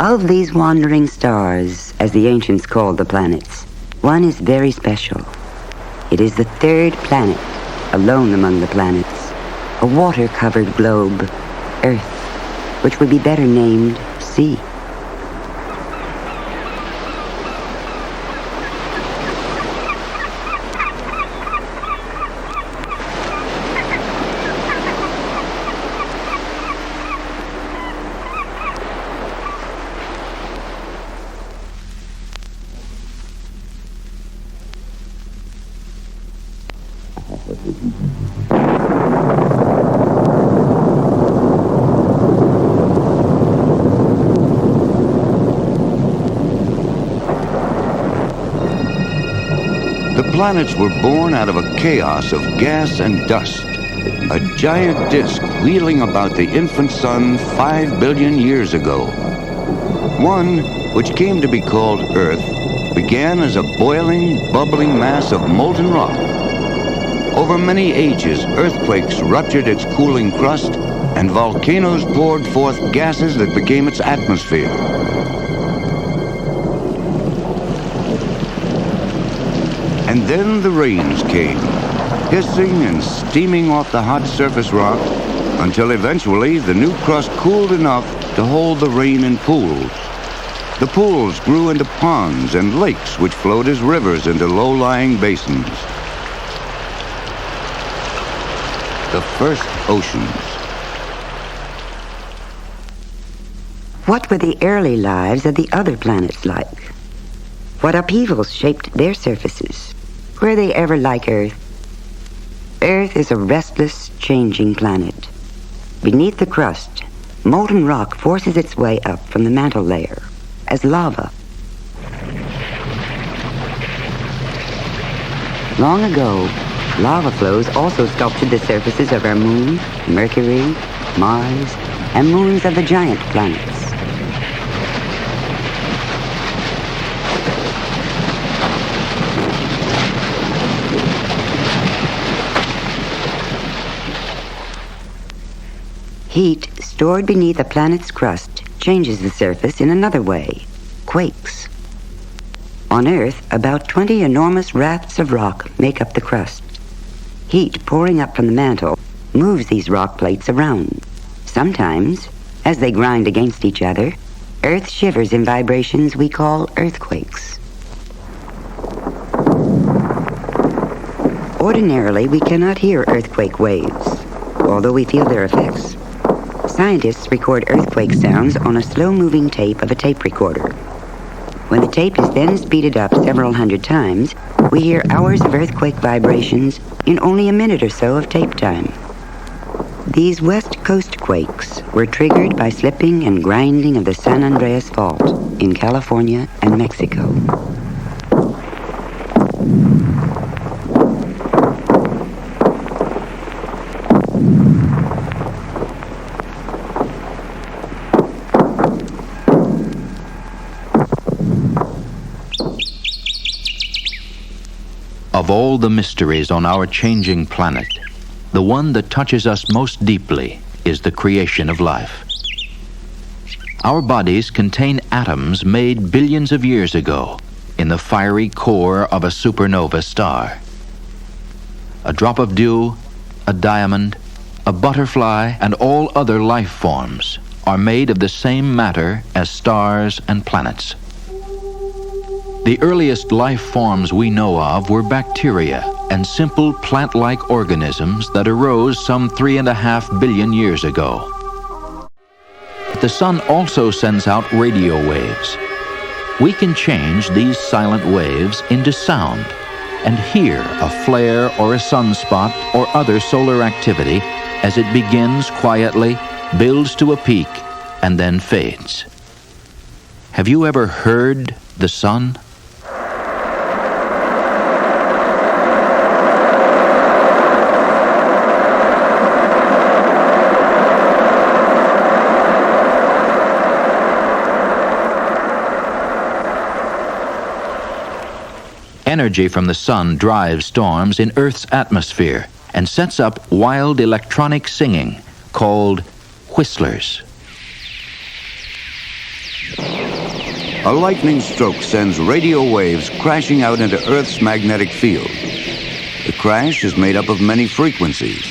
Of these wandering stars, as the ancients called the planets, one is very special. It is the third planet, alone among the planets, a water-covered globe, Earth, which would be better named Sea. The planets were born out of a chaos of gas and dust, a giant disk wheeling about the infant sun 5 billion years ago. One, which came to be called Earth, began as a boiling, bubbling mass of molten rock. Over many ages, earthquakes ruptured its cooling crust, and volcanoes poured forth gases that became its atmosphere. And then the rains came, hissing and steaming off the hot surface rock, until eventually the new crust cooled enough to hold the rain in pools. The pools grew into ponds and lakes which flowed as rivers into low-lying basins. The first oceans. What were the early lives of the other planets like? What upheavals shaped their surfaces? Were they ever like Earth? Earth is a restless, changing planet. Beneath the crust, molten rock forces its way up from the mantle layer as lava. Long ago, lava flows also sculptured the surfaces of our moon, Mercury, Mars, and moons of the giant planets. Heat stored beneath a planet's crust changes the surface in another way, quakes. On Earth, about 20 enormous rafts of rock make up the crust. Heat pouring up from the mantle moves these rock plates around. Sometimes, as they grind against each other, Earth shivers in vibrations we call earthquakes. Ordinarily, we cannot hear earthquake waves, although we feel their effects. Scientists record earthquake sounds on a slow-moving tape of a tape recorder. When the tape is then speeded up several hundred times, we hear hours of earthquake vibrations in only a minute or so of tape time. These West Coast quakes were triggered by slipping and grinding of the San Andreas Fault in California and Mexico. Of all the mysteries on our changing planet, the one that touches us most deeply is the creation of life. Our bodies contain atoms made billions of years ago in the fiery core of a supernova star. A drop of dew, a diamond, a butterfly, and all other life forms are made of the same matter as stars and planets. The earliest life forms we know of were bacteria and simple plant-like organisms that arose some 3.5 billion years ago. The sun also sends out radio waves. We can change these silent waves into sound and hear a flare or a sunspot or other solar activity as it begins quietly, builds to a peak, and then fades. Have you ever heard the sun? Energy from the sun drives storms in Earth's atmosphere and sets up wild electronic singing called whistlers. A lightning stroke sends radio waves crashing out into Earth's magnetic field. The crash is made up of many frequencies.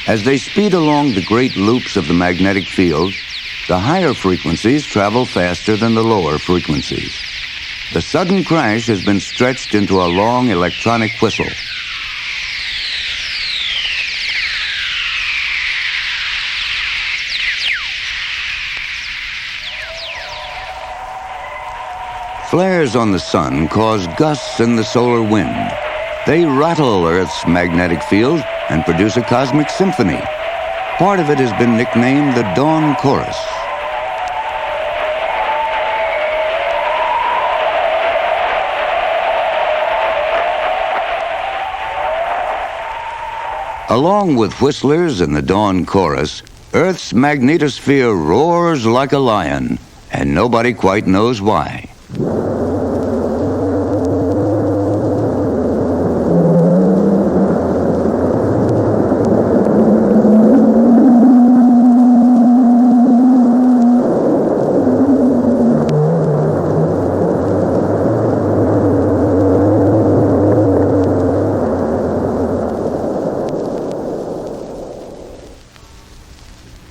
As they speed along the great loops of the magnetic field, the higher frequencies travel faster than the lower frequencies. The sudden crash has been stretched into a long electronic whistle. Flares on the sun cause gusts in the solar wind. They rattle Earth's magnetic field and produce a cosmic symphony. Part of it has been nicknamed the Dawn Chorus. Along with whistlers and the Dawn Chorus, Earth's magnetosphere roars like a lion, and nobody quite knows why.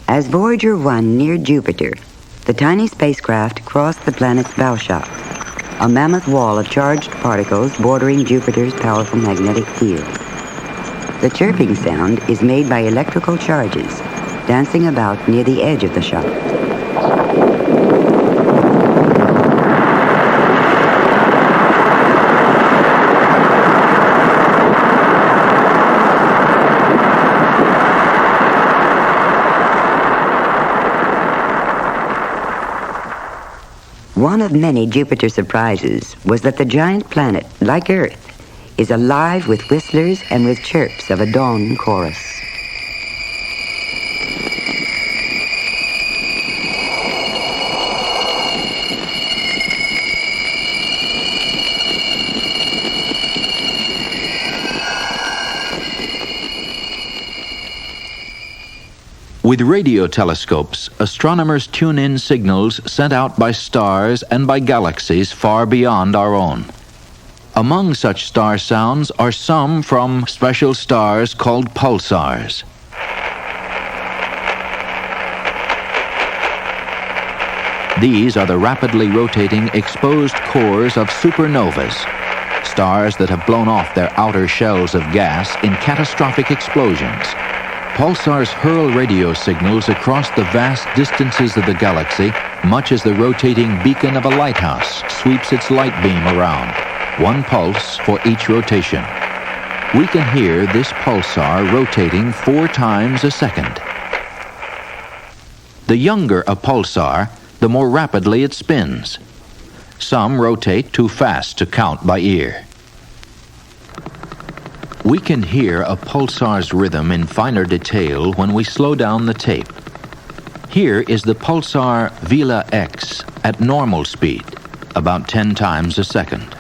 As Voyager 1 neared Jupiter, the tiny spacecraft crossed the planet's bow shock, a mammoth wall of charged particles bordering Jupiter's powerful magnetic field. The chirping sound is made by electrical charges dancing about near the edge of the shock. One of many Jupiter surprises was that the giant planet, like Earth, is alive with whistlers and with chirps of a dawn chorus. With radio telescopes, astronomers tune in signals sent out by stars and by galaxies far beyond our own. Among such star sounds are some from special stars called pulsars. These are the rapidly rotating exposed cores of supernovas, stars that have blown off their outer shells of gas in catastrophic explosions. Pulsars hurl radio signals across the vast distances of the galaxy, much as the rotating beacon of a lighthouse sweeps its light beam around, one pulse for each rotation. We can hear this pulsar rotating 4 times a second. The younger a pulsar, the more rapidly it spins. Some rotate too fast to count by ear. We can hear a pulsar's rhythm in finer detail when we slow down the tape. Here is the pulsar Vela X at normal speed, about 10 times a second.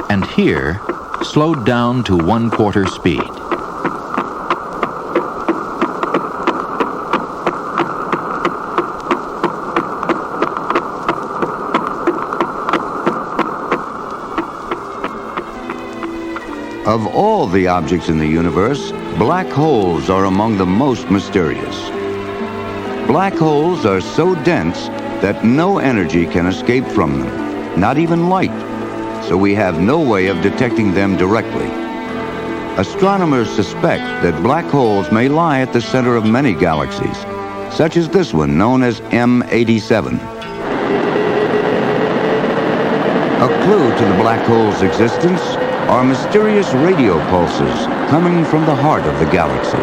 And here, slowed down to 1/4 speed. Of all the objects in the universe, black holes are among the most mysterious. Black holes are so dense that no energy can escape from them, not even light, so we have no way of detecting them directly. Astronomers suspect that black holes may lie at the center of many galaxies, such as this one known as M87. A clue to the black hole's existence are mysterious radio pulses coming from the heart of the galaxy.